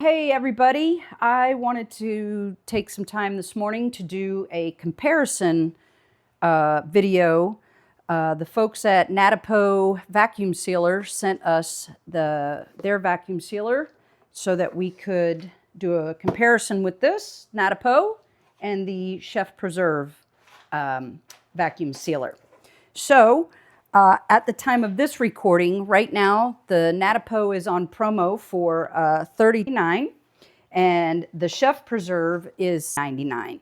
Hey everybody, I wanted to take some time this morning to do a comparison video. The folks at Natupo Vacuum Sealer sent us their vacuum sealer so that we could do a comparison with this Natupo and the Chef Preserve vacuum sealer. So at the time of this recording, right now, the Natupo is on promo for $39 and the Chef Preserve is $99.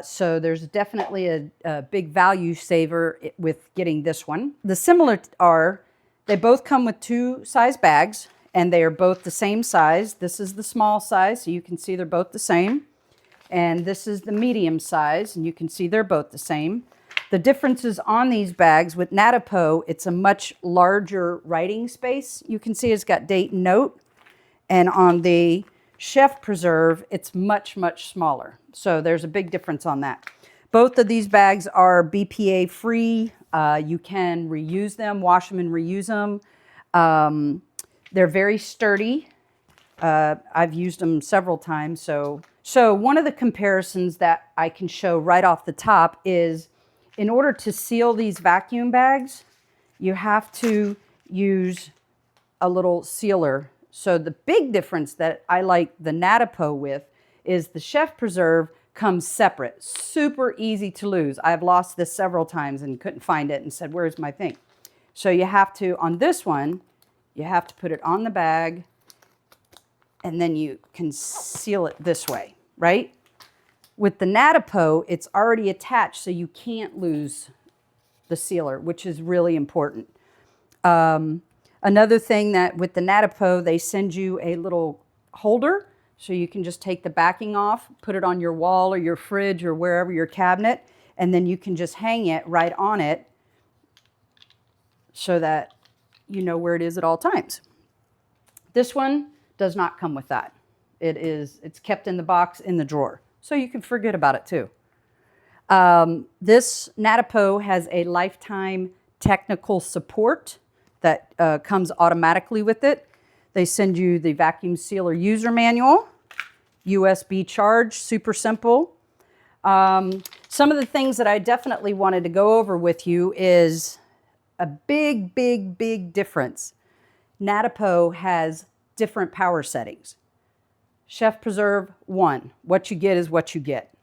So there's definitely a big value saver with getting this one. The similar are, they both come with two size bags and they are both the same size. This is the small size, so you can see they're both the same. And this is the medium size, and you can see they're both the same. The differences on these bags with Natupo, it's a much larger writing space. You can see it's got date and note. And on the Chef Preserve, it's much, much smaller. So there's a big difference on that. Both of these bags are BPA free. You can reuse them, wash them and reuse them. They're very sturdy. I've used them several times. So one of the comparisons that I can show right off the top is, in order to seal these vacuum bags, you have to use a little sealer. So the big difference that I like the Natupo with is the Chef Preserve comes separate, super easy to lose. I've lost this several times and couldn't find it and said, where's my thing? So you have to, on this one, you have to put it on the bag and then you can seal it this way, right? With the Natupo, it's already attached, so you can't lose the sealer, which is really important. Another thing that with the Natupo, they send you a little holder, so you can just take the backing off, put it on your wall or your fridge or wherever, your cabinet, and then you can just hang it right on it so that you know where it is at all times. This one does not come with that. It's kept in the box in the drawer, so you can forget about it too. This Natupo has a lifetime technical support that comes automatically with it. They send you the vacuum sealer user manual, USB charge, super simple. Some of the things that I definitely wanted to go over with you is a big, big, big difference. Natupo has different power settings. Chef Preserve 1, what you get is what you get.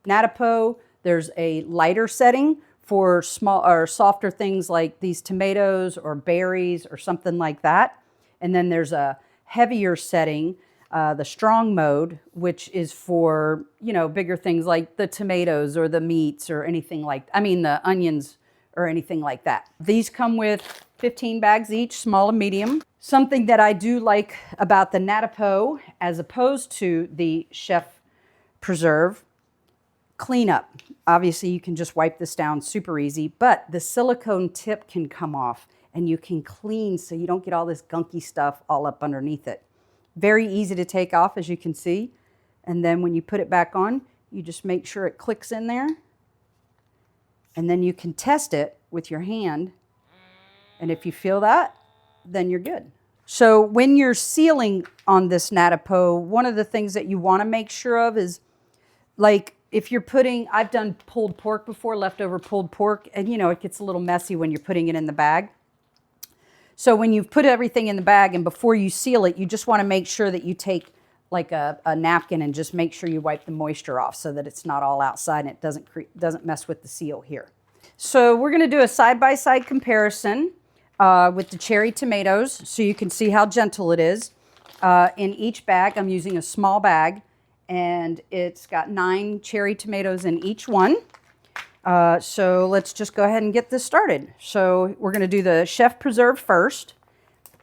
Natupo, there's a lighter setting for small or softer things like these tomatoes or berries or something like that. And then there's a heavier setting, the strong mode, which is for, you know, bigger things like the tomatoes or the meats or anything like, the onions or anything like that. These come with 15 bags each, small and medium. Something that I do like about the Natupo as opposed to the Chef Preserve, cleanup. Obviously, you can just wipe this down super easy, but the silicone tip can come off and you can clean so you don't get all this gunky stuff all up underneath it. Very easy to take off, as you can see. And then when you put it back on, you just make sure it clicks in there. And then you can test it with your hand. And if you feel that, then you're good. So when you're sealing on this Natupo, one of the things that you want to make sure of is, like, if you're putting, I've done pulled pork before, leftover pulled pork, and you know, it gets a little messy when you're putting it in the bag. So when you've put everything in the bag and before you seal it, you just want to make sure that you take like a napkin and just make sure you wipe the moisture off so that it's not all outside and it doesn't mess with the seal here. So we're going to do a side-by-side comparison with the cherry tomatoes so you can see how gentle it is. In each bag, I'm using a small bag, and it's got 9 cherry tomatoes in each one. So let's just go ahead and get this started. So we're going to do the Chef Preserve first,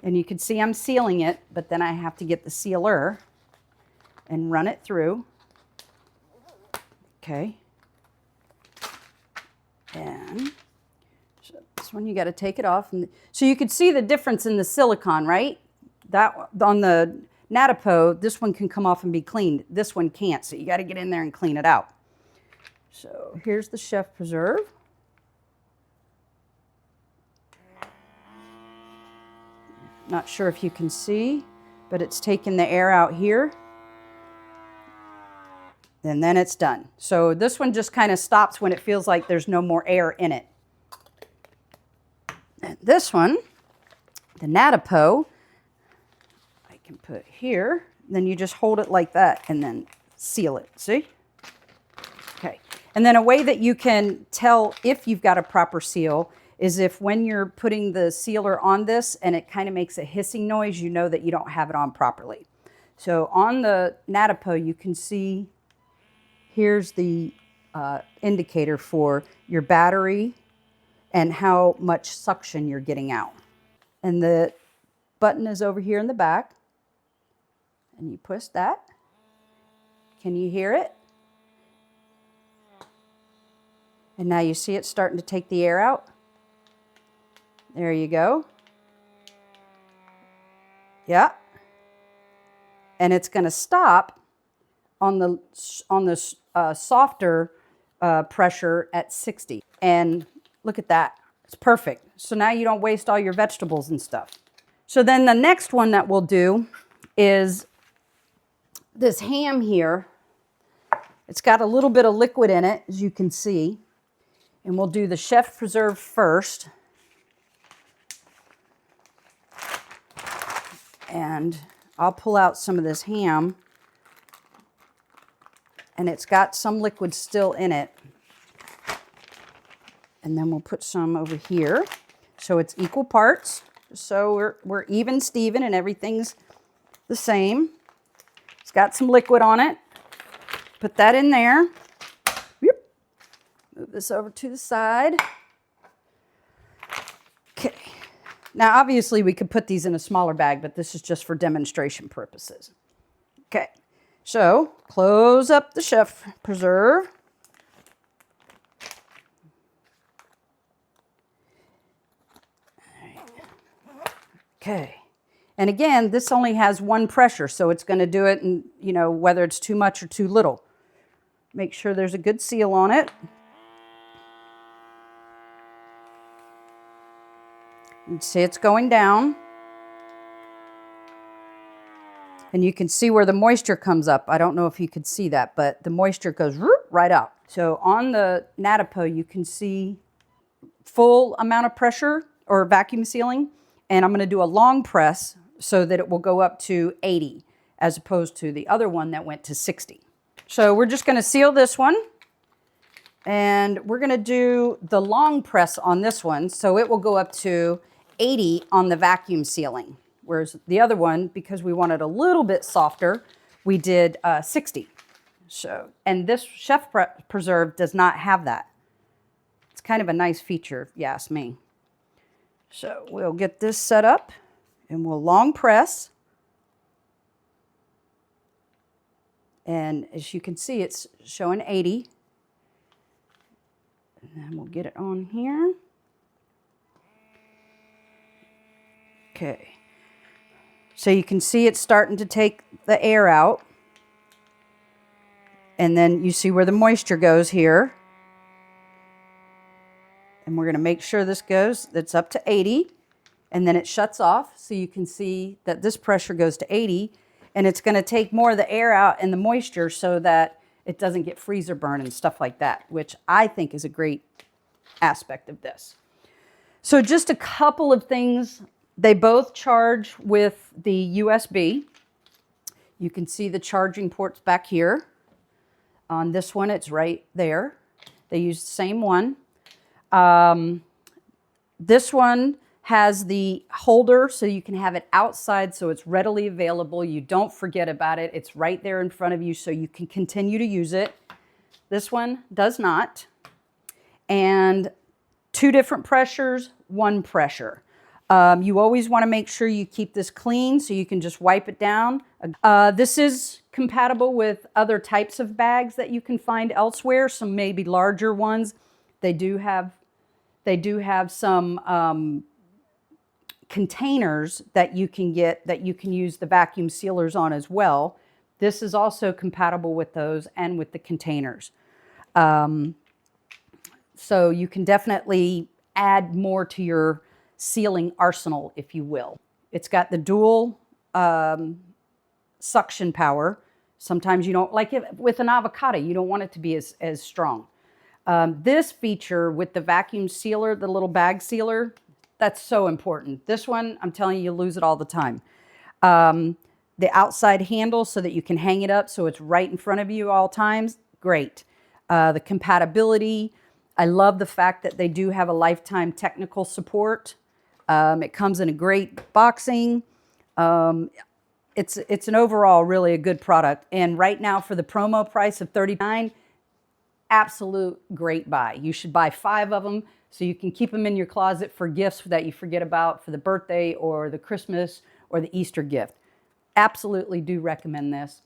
and you can see I'm sealing it, but then I have to get the sealer and run it through. Okay. And so this one, you got to take it off. And so you can see the difference in the silicone, right? That on the Natupo, this one can come off and be cleaned. This one can't, so you got to get in there and clean it out. So here's the Chef Preserve. Not sure if you can see. but it's taking the air out here, and then it's done. So this one just kind of stops when it feels like there's no more air in it. And this one, the Natupo, I can put here, then you just hold it like that and then seal it, see? Okay, and then a way that you can tell if you've got a proper seal is if when you're putting the sealer on this and it kind of makes a hissing noise, you know that you don't have it on properly. So on the Natupo, you can see here's the indicator for your battery and how much suction you're getting out. And the button is over here in the back. And you push that. Can you hear it? And now you see it starting to take the air out. There you go. Yeah. And it's going to stop on the softer pressure at 60. And look at that. It's perfect. So now you don't waste all your vegetables and stuff. So then the next one that we'll do is this ham here. It's got a little bit of liquid in it, as you can see. And we'll do the chef preserve first. And I'll pull out some of this ham. And it's got some liquid still in it. And then we'll put some over here. So it's equal parts. So we're even Steven and everything's the same. It's got some liquid on it. Put that in there. Yep. Move this over to the side. Okay. Now, obviously, we could put these in a smaller bag, but this is just for demonstration purposes. Okay. So, close up the chef preserve. Okay. And again, this only has one pressure, so it's going to do it, in, you know, whether it's too much or too little. Make sure there's a good seal on it. You can see it's going down. And you can see where the moisture comes up. I don't know if you could see that, but the moisture goes right out. So on the Natupo, you can see full amount of pressure or vacuum sealing. And I'm going to do a long press so that it will go up to 80 as opposed to the other one that went to 60. So we're just going to seal this one. And we're going to do the long press on this one. So it will go up to 80 on the vacuum sealing. Whereas the other one, because we wanted a little bit softer, we did 60. So, and this chef preserve does not have that. It's kind of a nice feature, if you ask me. So we'll get this set up and we'll long press. And as you can see, it's showing 80. And then we'll get it on here. Okay. So you can see it's starting to take the air out. And then you see where the moisture goes here. And we're going to make sure this goes, that's up to 80. And then it shuts off. So you can see that this pressure goes to 80. And it's going to take more of the air out and the moisture so that it doesn't get freezer burn and stuff like that, which I think is a great aspect of this. So just a couple of things. They both charge with the USB. You can see the charging ports back here. On this one, it's right there. They use the same one. This one has the holder so you can have it outside so it's readily available. You don't forget about it. It's right there in front of you so you can continue to use it. This one does not. And 2 different pressures, 1 pressure. You always want to make sure you keep this clean so you can just wipe it down. This is compatible with other types of bags that you can find elsewhere, some maybe larger ones. They do have some containers that you can get that you can use the vacuum sealers on as well. This is also compatible with those and with the containers. So you can definitely add more to your sealing arsenal, if you will. It's got the dual suction power. Sometimes you don't like it with an avocado. You don't want it to be as strong. This feature with the vacuum sealer, the little bag sealer, that's so important. This one, I'm telling you, you lose it all the time. The outside handle so that you can hang it up so it's right in front of you all times, great. The compatibility, I love the fact that they do have a lifetime technical support. It comes in a great boxing. It's an overall really a good product. And right now for the promo price of $39, absolute great buy. You should buy 5 of them so you can keep them in your closet for gifts that you forget about for the birthday or the Christmas or the Easter gift. Absolutely do recommend this.